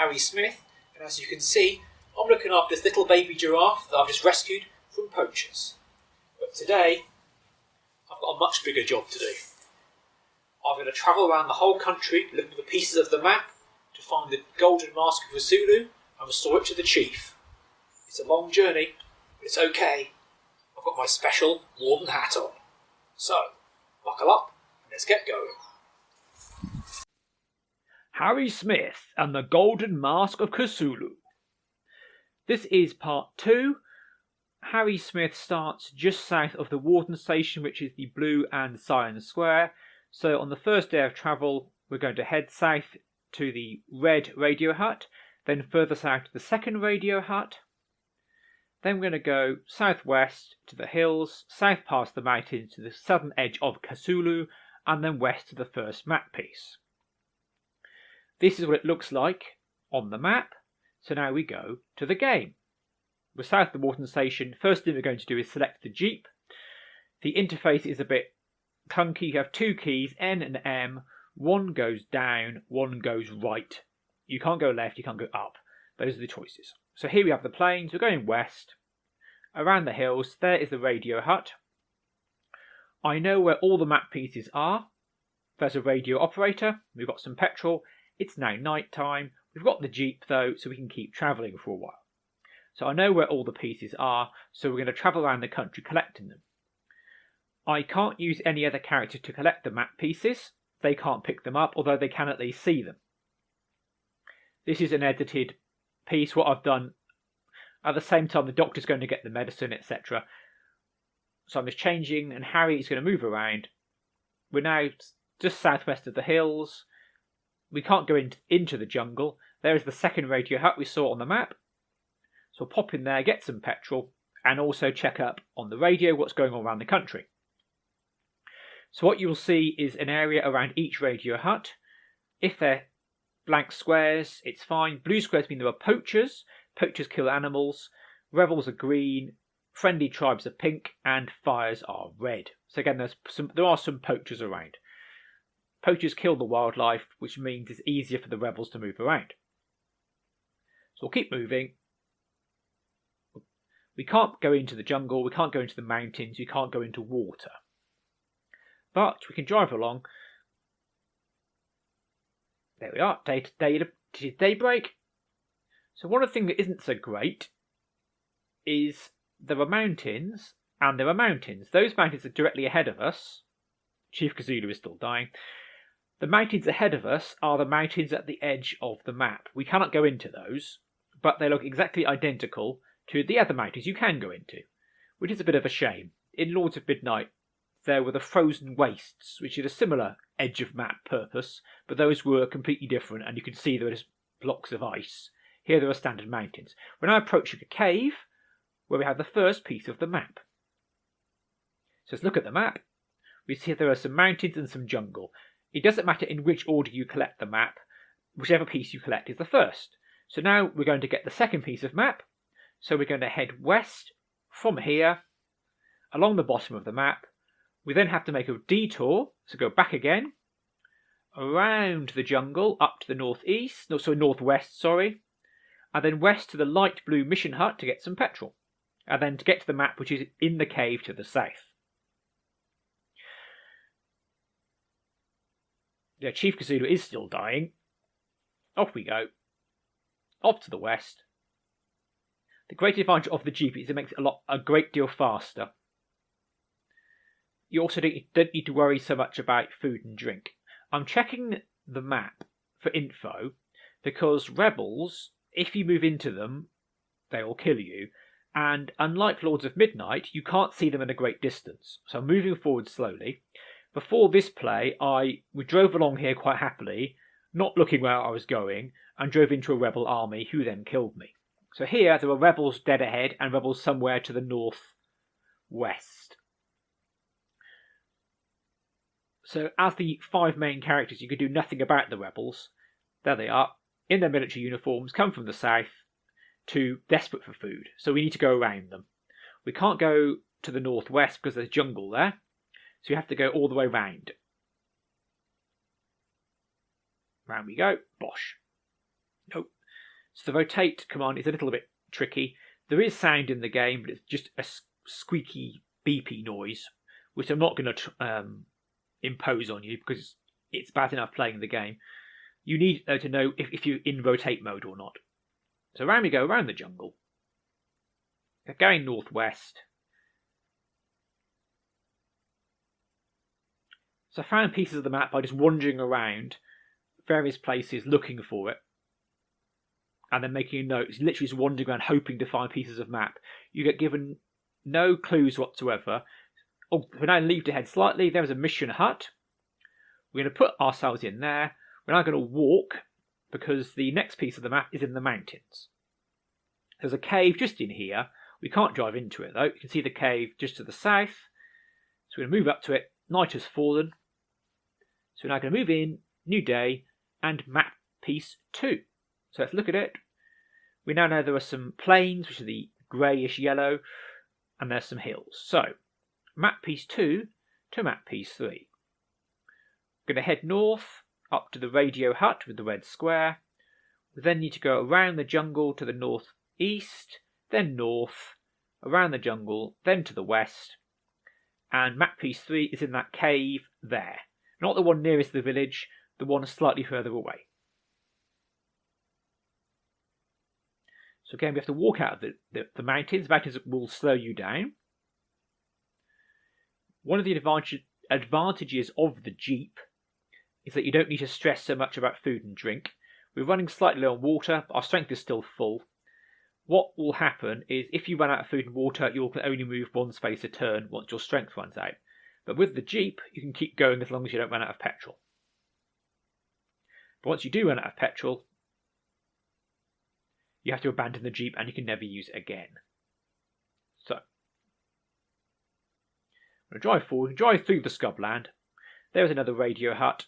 Harry Smith, and as you can see, I'm looking after this little baby giraffe that I've just rescued from poachers. But today, I've got a much bigger job to do. I'm going to travel around the whole country looking for pieces of the map to find the Golden Mask of Kasulu and restore it to the chief. It's a long journey, but it's okay. I've got my special Warden hat on. So, buckle up and let's get going. Harry Smith and the Golden Mask of Kasulu. This is part 2. Harry Smith starts just south of the Warden Station, which is the blue and cyan square. So on the first day of travel, we're going to head south to the red radio hut, then further south to the second radio hut. Then we're going to go southwest to the hills, south past the mountains to the southern edge of Kasulu, and then west to the first map piece. This is what it looks like on the map. So now we go to the game. We're south of the Warden Station. First thing we're going to do is select the Jeep. The interface is a bit clunky. You have two keys, N and M. One goes down, one goes right. You can't go left, you can't go up. Those are the choices. So here we have the plains. We're going west. Around the hills, there is the radio hut. I know where all the map pieces are. There's a radio operator. We've got some petrol. It's now night time. We've got the Jeep though, so we can keep travelling for a while. So I know where all the pieces are, so we're going to travel around the country collecting them. I can't use any other character to collect the map pieces. They can't pick them up, although they can at least see them. This is an edited piece. What I've done, at the same time the doctor's going to get the medicine, etc. So I'm just changing, and Harry is going to move around. We're now just southwest of the hills. We can't go into the jungle. There is the second radio hut we saw on the map. So we'll pop in there, get some petrol, and also check up on the radio what's going on around the country. So what you will see is an area around each radio hut. If they're blank squares, it's fine. Blue squares mean there are poachers. Poachers kill animals. Rebels are green. Friendly tribes are pink. And fires are red. So again, there are some poachers around. Poachers kill the wildlife, which means it's easier for the rebels to move around. So we'll keep moving. We can't go into the jungle, we can't go into the mountains, we can't go into water. But we can drive along. There we are, daybreak. So one of the things that isn't so great is there are mountains, and there are mountains. Those mountains are directly ahead of us. Chief Kasulu is still dying. The mountains ahead of us are the mountains at the edge of the map. We cannot go into those, but they look exactly identical to the other mountains you can go into, which is a bit of a shame. In Lords of Midnight, there were the frozen wastes, which is a similar edge of map purpose, but those were completely different, and you can see there are just blocks of ice. Here there are standard mountains. We're now approaching a cave, where we have the first piece of the map. So let's look at the map. We see there are some mountains and some jungle. It doesn't matter in which order you collect the map, whichever piece you collect is the first. So now we're going to get the second piece of map. So we're going to head west from here, along the bottom of the map. We then have to make a detour, so go back again, around the jungle, up to the northwest, and then west to the light blue mission hut to get some petrol, and then to get to the map which is in the cave to the south. Yeah, Chief Kasulu is still dying. Off we go. Off to the west. The great advantage of the Jeep is it makes it a great deal faster. You also don't need to worry so much about food and drink. I'm checking the map for info because rebels, if you move into them, they will kill you. And unlike Lords of Midnight, you can't see them at a great distance. So I'm moving forward slowly. Before this play, we drove along here quite happily, not looking where I was going, and drove into a rebel army who then killed me. So here there are rebels dead ahead and rebels somewhere to the northwest. So as the 5 main characters, you can do nothing about the rebels. There they are, in their military uniforms, come from the south, desperate for food. So we need to go around them. We can't go to the northwest because there's jungle there. So you have to go all the way round. Round we go. Bosh. Nope. So the rotate command is a little bit tricky. There is sound in the game, but it's just a squeaky, beepy noise, which I'm not going to impose on you because it's bad enough playing the game. You need to know if you're in rotate mode or not. So around we go, around the jungle. Going northwest. So I found pieces of the map by just wandering around various places looking for it. And then making a note. It's literally just wandering around hoping to find pieces of map. You get given no clues whatsoever. Oh, we're now leaved ahead slightly. There is a mission hut. We're going to put ourselves in there. We're now going to walk because the next piece of the map is in the mountains. There's a cave just in here. We can't drive into it though. You can see the cave just to the south. So we're going to move up to it. Night has fallen. So we're now going to move in, new day, and map piece 2. So let's look at it. We now know there are some plains, which are the greyish yellow, and there's some hills. So, map piece 2 to map piece 3. We're going to head north, up to the radio hut with the red square. We then need to go around the jungle to the northeast, then north, around the jungle, then to the west. And map piece 3 is in that cave there. Not the one nearest the village, the one slightly further away. So again, we have to walk out of the mountains. Mountains will slow you down. One of the advantages of the Jeep is that you don't need to stress so much about food and drink. We're running slightly low on water, but our strength is still full. What will happen is if you run out of food and water, you can only move one space a turn once your strength runs out. But with the Jeep, you can keep going as long as you don't run out of petrol. But once you do run out of petrol, you have to abandon the Jeep and you can never use it again. So, I'm going to drive forward, drive through the scrubland. There's another radio hut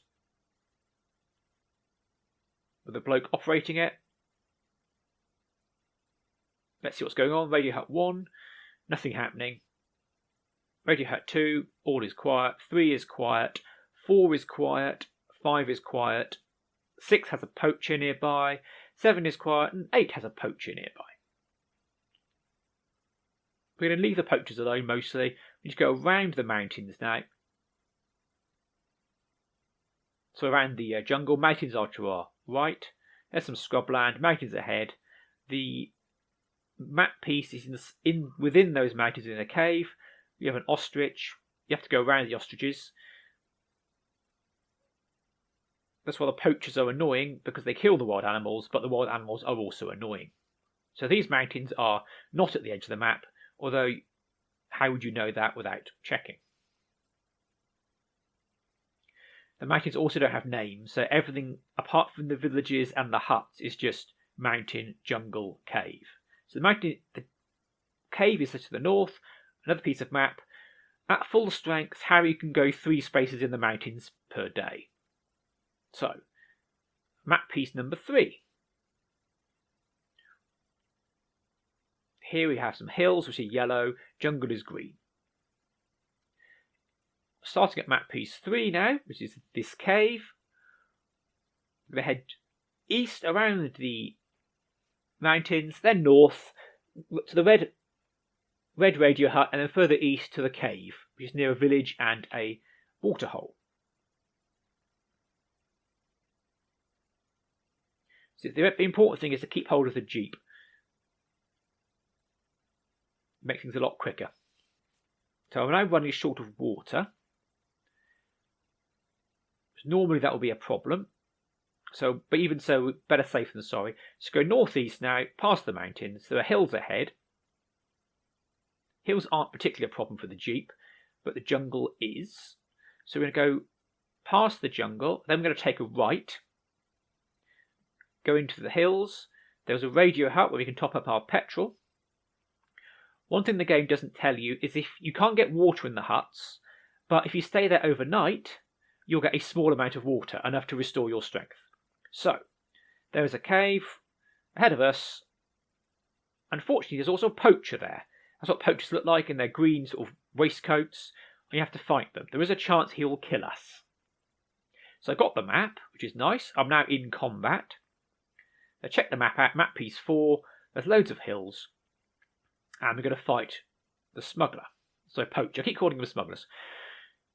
with a bloke operating it. Let's see what's going on. Radio hut 1, nothing happening. Radio hut 2, all is quiet. 3 is quiet. 4 is quiet. 5 is quiet. 6 has a poacher nearby. 7 is quiet, and 8 has a poacher nearby. We're going to leave the poachers alone mostly. We just go around the mountains now. So around the jungle, mountains are to our right. There's some scrubland, mountains ahead. The map piece is within those mountains in a cave. We have an ostrich. You have to go around the ostriches. That's why the poachers are annoying, because they kill the wild animals, but the wild animals are also annoying. So these mountains are not at the edge of the map, although how would you know that without checking? The mountains also don't have names, so everything apart from the villages and the huts is just mountain, jungle, cave. So the cave is to the north, another piece of map. At full strength, Harry can go 3 spaces in the mountains per day. So, map piece number 3. Here we have some hills which are yellow, jungle is green. Starting at map piece 3 now, which is this cave. We're going to head east around the mountains, then north to the red radio hut, and then further east to the cave, which is near a village and a waterhole. So the important thing is to keep hold of the Jeep. Make things a lot quicker. So I'm now running short of water. Normally that will be a problem. So, but even so, better safe than sorry. So go northeast now, past the mountains. There are hills ahead. Hills aren't particularly a problem for the Jeep, but the jungle is. So we're going to go past the jungle, then we're going to take a right. Go into the hills. There's a radio hut where we can top up our petrol. One thing the game doesn't tell you is if you can't get water in the huts, but if you stay there overnight, you'll get a small amount of water, enough to restore your strength. So, there is a cave ahead of us. Unfortunately, there's also a poacher there. That's what poachers look like in their green sort of waistcoats, and you have to fight them. There is a chance he will kill us. So I got the map, which is nice. I'm now in combat. So check the map out, map piece 4, there's loads of hills, and we're going to fight the smuggler. So poacher, I keep calling them smugglers.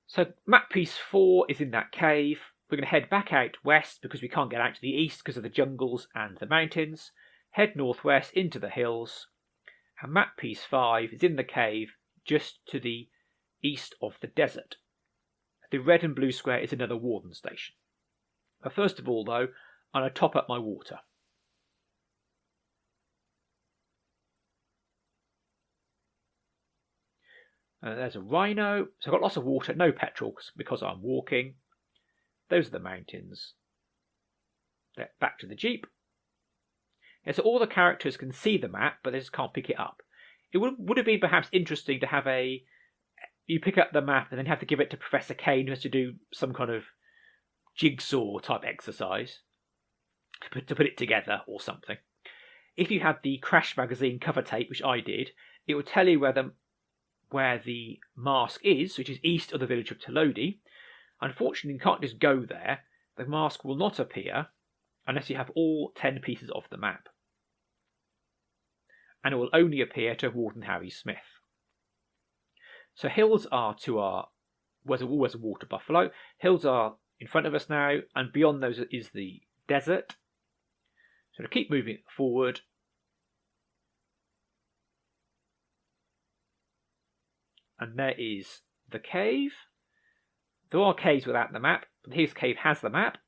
So map piece 4 is in that cave. We're going to head back out west because we can't get out to the east because of the jungles and the mountains. Head northwest into the hills. And map piece 5 is in the cave just to the east of the desert. The red and blue square is another warden station. But first of all though, I'm going to top up my water. There's a rhino, so I've got lots of water, no petrol because I'm walking. Those are the mountains. Back to the jeep. Yeah, so all the characters can see the map, but they just can't pick it up. It would have been perhaps interesting to have you pick up the map and then have to give it to Professor Kane, who has to do some kind of jigsaw type exercise to put it together or something. If you had the Crash magazine cover tape, which I did, it would tell you where the mask is, which is east of the village of Tolodi. Unfortunately, you can't just go there. The mask will not appear unless you have all 10 pieces of the map. And it will only appear to Warden Harry Smith. So hills are to our... Where's a water buffalo. Hills are in front of us now, and beyond those is the desert. So to keep moving forward, and there is the cave. There are caves without the map, but his cave has the map.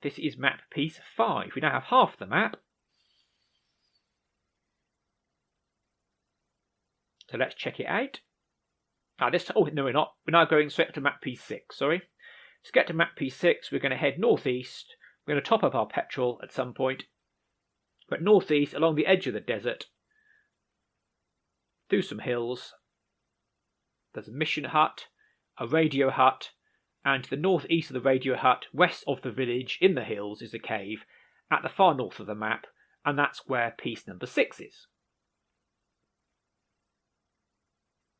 This is map piece 5. We now have half the map. So let's check it out. Oh, no, we're not. We're now going straight to map piece 6, sorry. To get to map piece 6, we're going to head northeast. We're going to top up our petrol at some point. But northeast, along the edge of the desert, through some hills. There's a mission hut, a radio hut, and to the northeast of the radio hut, west of the village, in the hills, is a cave, at the far north of the map, and that's where piece number 6 is.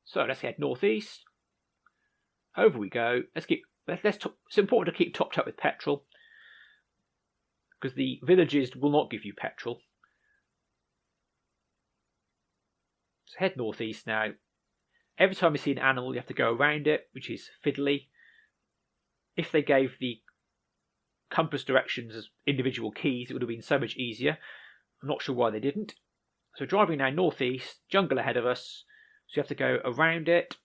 So let's head northeast. Over we go. It's important to keep topped up with petrol, because the villages will not give you petrol. So head northeast now. Every time you see an animal, you have to go around it, which is fiddly. If they gave the compass directions as individual keys, it would have been so much easier. I'm not sure why they didn't. So driving now northeast, jungle ahead of us, so you have to go around it.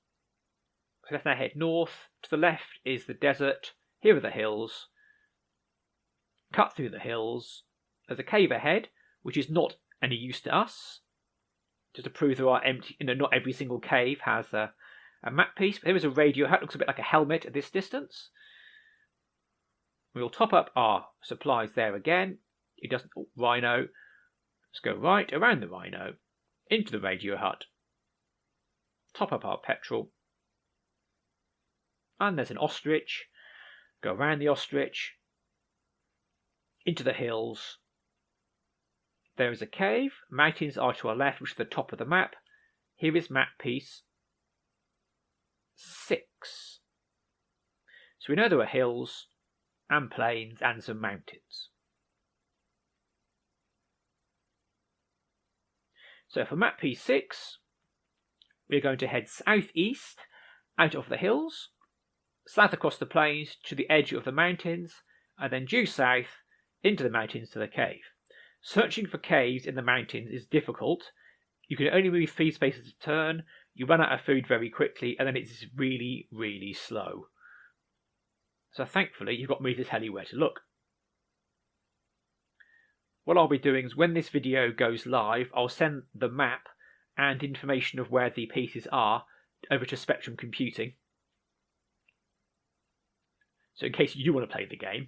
So let's now head north. To the left is the desert. Here are the hills. Cut through the hills. There's a cave ahead, which is not any use to us. Just to prove there are empty, not every single cave has a map piece. But here is a radio hut, looks a bit like a helmet at this distance. We'll top up our supplies there again. It doesn't. Oh, rhino. Let's go right around the rhino, into the radio hut. Top up our petrol. And there's an ostrich. Go around the ostrich. Into the hills. There is a cave. Mountains are to our left, which is the top of the map. Here is map piece 6. So we know there are hills and plains and some mountains. So for map piece 6, we're going to head southeast out of the hills, south across the plains to the edge of the mountains, and then due south into the mountains to the cave. Searching for caves in the mountains is difficult. You can only move 3 spaces a turn, you run out of food very quickly, and then it's really, really slow. So thankfully, you've got me to tell you where to look. What I'll be doing is when this video goes live, I'll send the map and information of where the pieces are over to Spectrum Computing. So in case you do want to play the game,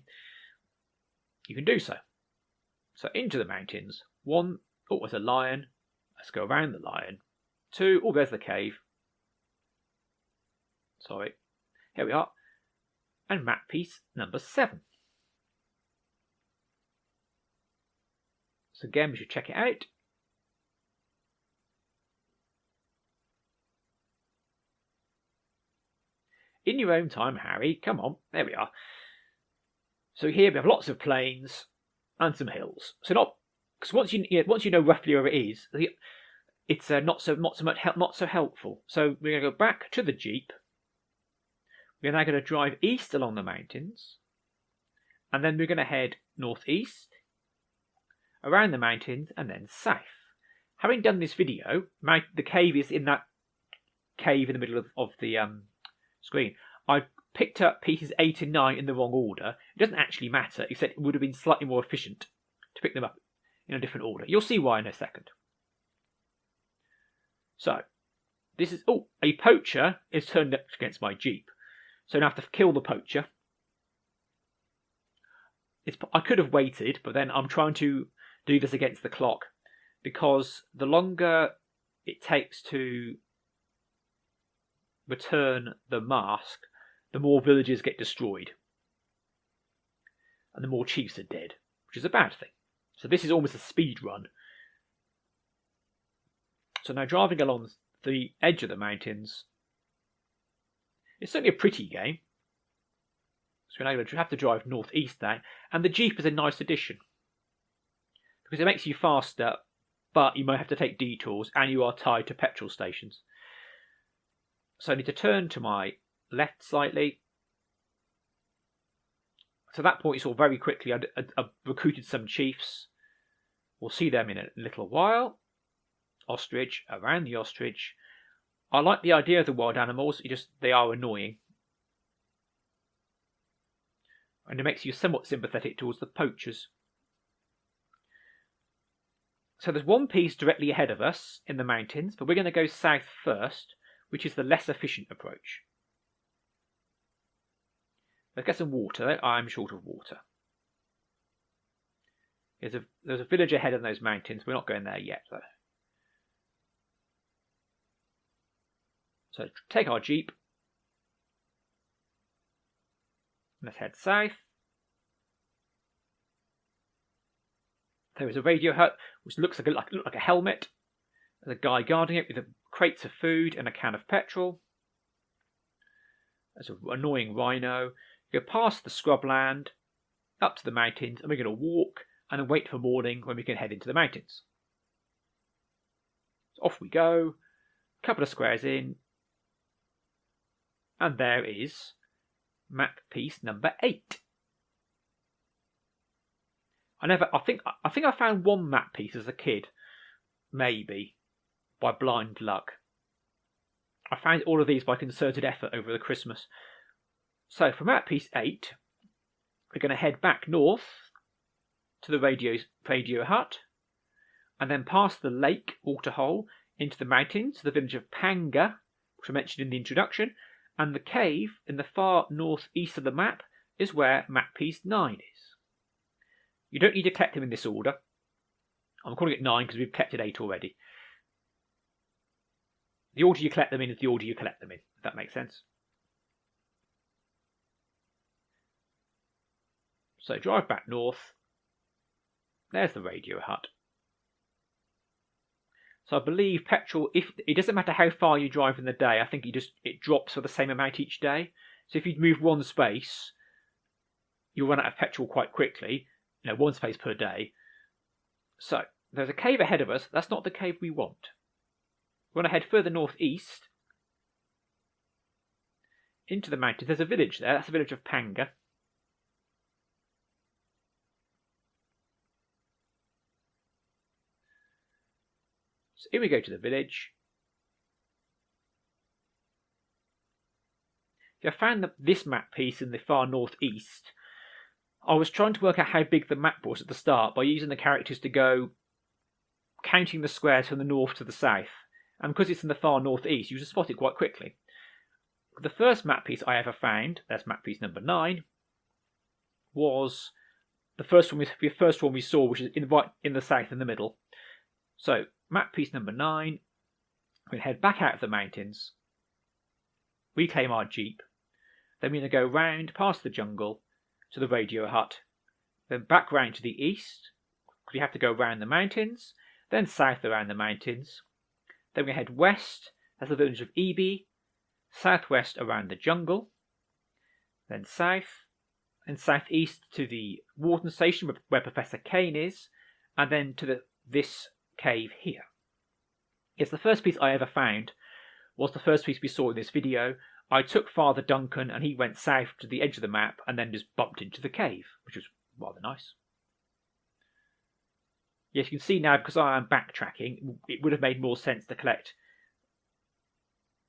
you can do so. So into the mountains. 1, oh, there's a lion. Let's go around the lion. 2, oh, there's the cave. Sorry. Here we are. And map piece number 7. So again, we should check it out. In your own time, Harry. Come on. There we are. So here we have lots of plains. and some hills. So not because once you know roughly where it is, it's not so helpful. So we're going to go back to the Jeep. We're now going to drive east along the mountains, and then we're going to head northeast, around the mountains, and then south. Having done this video, the cave is in that cave in the middle of the screen. I picked up pieces 8 and 9 in the wrong order. It doesn't actually matter, except it would have been slightly more efficient to pick them up in a different order. You'll see why in a second. So, this is... Oh, a poacher is turned up against my Jeep. So now I have to kill the poacher. I could have waited, but then I'm trying to do this against the clock, because the longer it takes to return the mask, the more villages get destroyed. And the more chiefs are dead, which is a bad thing. So this is almost a speed run. So now driving along the edge of the mountains, it's certainly a pretty game. So we're now going to have to drive northeast now, and the Jeep is a nice addition because it makes you faster, but you might have to take detours, and you are tied to petrol stations. So I need to turn to my left slightly. To that point, you saw very quickly I recruited some chiefs. We'll see them in a little while. Ostrich, around the ostrich. I like the idea of the wild animals, they are annoying. And it makes you somewhat sympathetic towards the poachers. So there's one piece directly ahead of us in the mountains, but we're going to go south first, which is the less efficient approach. Let's get some water. I'm short of water. There's a village ahead in those mountains. We're not going there yet, though. So take our Jeep. Let's head south. There is a radio hut, which looks like a helmet. There's a guy guarding it with crates of food and a can of petrol. There's an annoying rhino. We go past the scrubland, up to the mountains, and we're going to walk and then wait for morning when we can head into the mountains. So off we go. A couple of squares in. And there is map piece number 8. I think I found one map piece as a kid, maybe, by blind luck. I found all of these by concerted effort over the Christmas. So for map piece 8, we're going to head back north to the radio hut, and then past the lake waterhole into the mountains to the village of Panga, which I mentioned in the introduction, and the cave in the far northeast of the map is where map piece 9 is. You don't need to collect them in this order. I'm calling it 9 because we've collected 8 already. The order you collect them in is the order you collect them in, if that makes sense. So drive back north. There's the radio hut. So I believe petrol, it doesn't matter how far you drive in the day, I think it drops for the same amount each day. So if you move one space, you'll run out of petrol quite quickly. One space per day. So there's a cave ahead of us. That's not the cave we want. We want to head further northeast into the mountains. There's a village there. That's the village of Panga. So here we go to the village. If I found this map piece in the far northeast, I was trying to work out how big the map was at the start by using the characters to go counting the squares from the north to the south. And because it's in the far northeast, you can spot it quite quickly. The first map piece I ever found, that's map piece number 9, was the first one we saw, which is in the south in the middle. So map piece number 9, we're going to head back out of the mountains, reclaim our Jeep, then we're going to go round past the jungle to the radio hut, then back round to the east, because we have to go round the mountains, then south around the mountains, then we head west, that's the village of Ibi, southwest around the jungle, then south, and southeast to the Warden Station where Professor Kane is, and then to this cave here. Yes, the first piece I ever found was the first piece we saw in this video. I took Father Duncan and he went south to the edge of the map and then just bumped into the cave, which was rather nice. Yes, you can see now, because I am backtracking, it would have made more sense to collect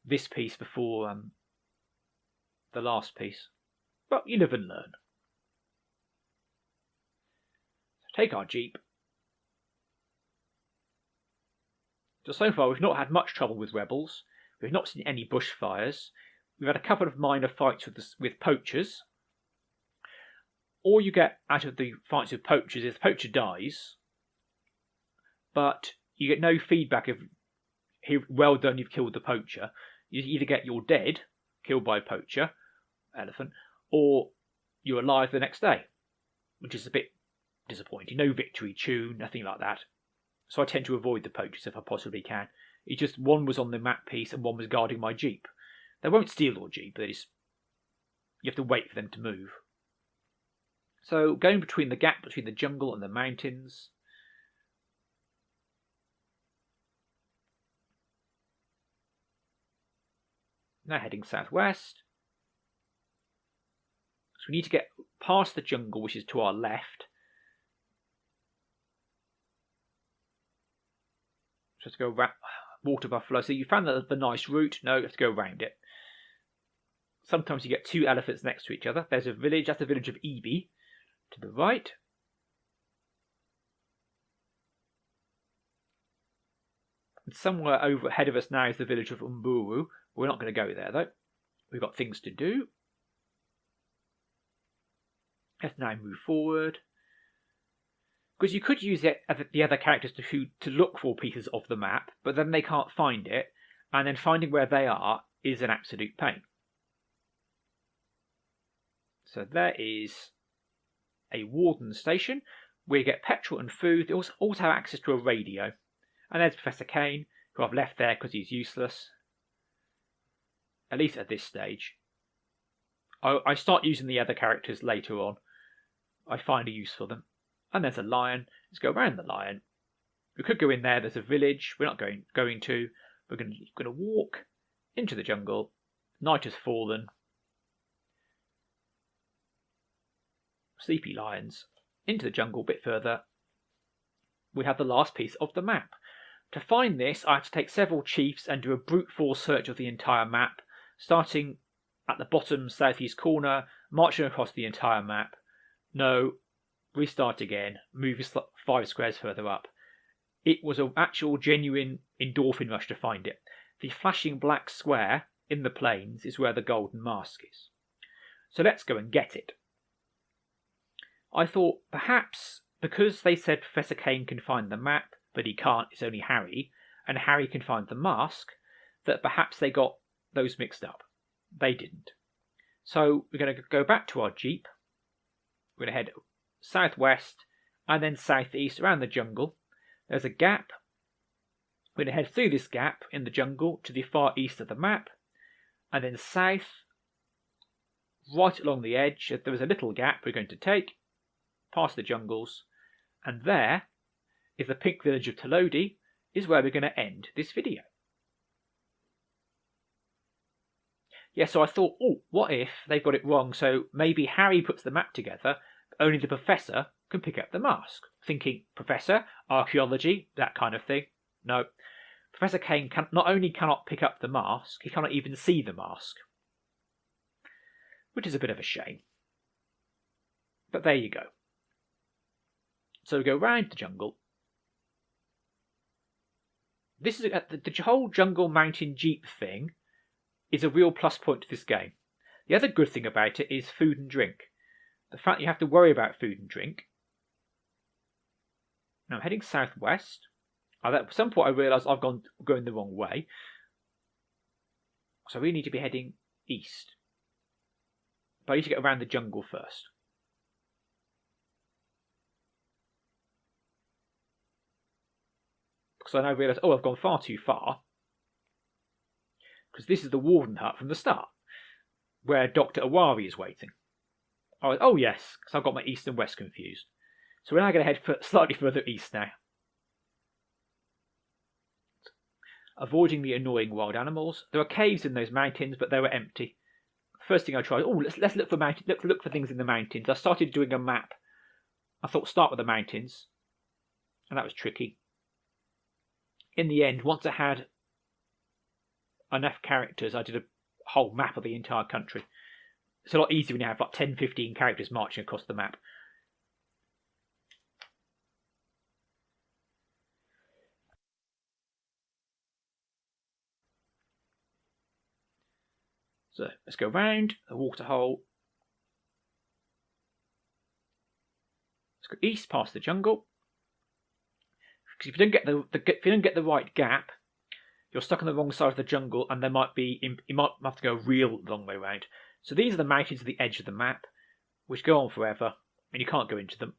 this piece before the last piece. But you live and learn. So take our jeep. So far we've not had much trouble with rebels. We've not seen any bushfires. We've had a couple of minor fights with poachers. All you get out of the fights with poachers is the poacher dies, but you get no feedback of, well done, you've killed the poacher. You either get you're dead, killed by a poacher, elephant, or you're alive the next day, which is a bit disappointing. No victory tune, nothing like that. So I tend to avoid the poachers if I possibly can. It's just one was on the map piece and one was guarding my jeep. They won't steal your jeep, you have to wait for them to move. So going between the gap between the jungle and the mountains. Now heading southwest. So we need to get past the jungle, which is to our left. So let's go water buffalo. So you found the nice route. No, you have to go around it. Sometimes you get two elephants next to each other. There's a village. That's the village of Ibi to the right. And somewhere over ahead of us now is the village of Umburu. We're not going to go there though. We've got things to do. Let's now move forward. Because you could use the other characters to look for pieces of the map, but then they can't find it, and then finding where they are is an absolute pain. So there is a warden station where you get petrol and food. They also have access to a radio. And there's Professor Kane, who I've left there because he's useless. At least at this stage. I start using the other characters later on. I find a use for them. And there's a lion. Let's go around the lion. We could go in there. There's a village. We're not going to. We're going to walk into the jungle. Night has fallen. Sleepy lions. Into the jungle a bit further. We have the last piece of the map. To find this, I have to take several chiefs and do a brute force search of the entire map, starting at the bottom southeast corner, marching across the entire map. No, restart again, move 5 squares further up. It was an actual genuine endorphin rush to find it. The flashing black square in the plains is where the Golden Mask is. So let's go and get it. I thought perhaps because they said Professor Kane can find the map, but he can't, it's only Harry, and Harry can find the mask, that perhaps they got those mixed up. They didn't. So we're going to go back to our jeep. We're going to head southwest and then southeast around the jungle. There's a gap. We're going to head through this gap in the jungle to the far east of the map, and then south, right along the edge. There was a little gap we're going to take, past the jungles, and there is the pink village of Tolodi, is where we're going to end this video. Yeah, so I thought, what if they've got it wrong? So maybe Harry puts the map together, only the professor can pick up the mask. Thinking, professor, archaeology, that kind of thing. No. Professor Kane not only cannot pick up the mask, he cannot even see the mask. Which is a bit of a shame. But there you go. So we go round the jungle. This is the whole jungle mountain jeep thing is a real plus point to this game. The other good thing about it is food and drink. The fact you have to worry about food and drink. Now I'm heading southwest. At some point I realised I've going the wrong way. So we need to be heading east. But I need to get around the jungle first. Because I now realise, I've gone far too far. Because this is the Warden hut from the start, where Dr. Awari is waiting. Oh yes, because I've got my east and west confused. So we're now going to head slightly further east now. Avoiding the annoying wild animals. There are caves in those mountains, but they were empty. First thing I tried, let's look for look for things in the mountains. I started doing a map. I thought start with the mountains, and that was tricky. In the end, once I had enough characters, I did a whole map of the entire country. It's a lot easier when you have like 10, 15 characters marching across the map. So let's go round the waterhole. Let's go east past the jungle. Because if you don't get the right gap, you're stuck on the wrong side of the jungle, and you might have to go a real long way round. So these are the mountains at the edge of the map, which go on forever, and you can't go into them.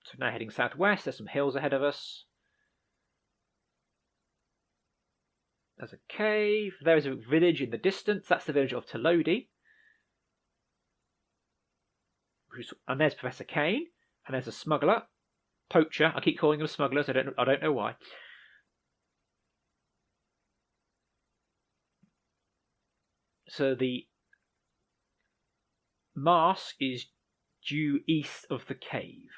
So now heading southwest, there's some hills ahead of us. There's a cave. There is a village in the distance. That's the village of Talodi. And there's Professor Kane. And there's a smuggler. Poacher. I keep calling them smugglers. I don't know why. So the mask is due east of the cave.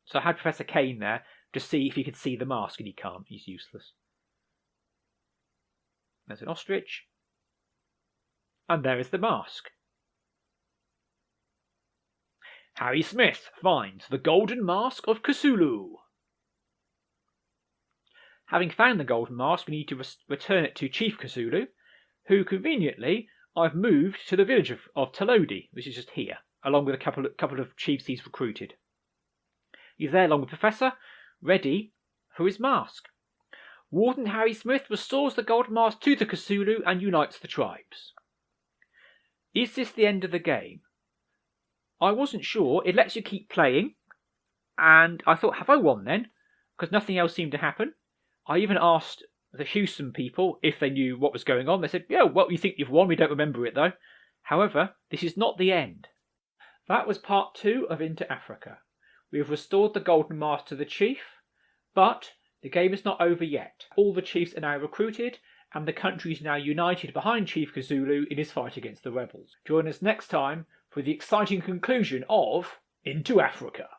So I had Professor Kane there to see if he could see the mask, and he can't. He's useless. There's an ostrich. And there is the mask. Harry Smith finds the Golden Mask of Kasulu. Having found the Golden Mask, we need to return it to Chief Kasulu, who conveniently I've moved to the village of Talodi, which is just here, along with a couple of chiefs he's recruited. He's there along with Professor, ready for his mask. Warden Harry Smith restores the Golden Mask to the Kasulu and unites the tribes. Is this the end of the game? I wasn't sure. It lets you keep playing, and I thought, have I won then? Because nothing else seemed to happen. I even asked the Houston people if they knew what was going on. They said, yeah, well, you think you've won. We don't remember it, though. However, this is not the end. That was part 2 of Into Africa. We have restored the Golden Mask to the chief, but the game is not over yet. All the chiefs are now recruited, and the country is now united behind Chief Kasulu in his fight against the rebels. Join us next time for the exciting conclusion of Into Africa.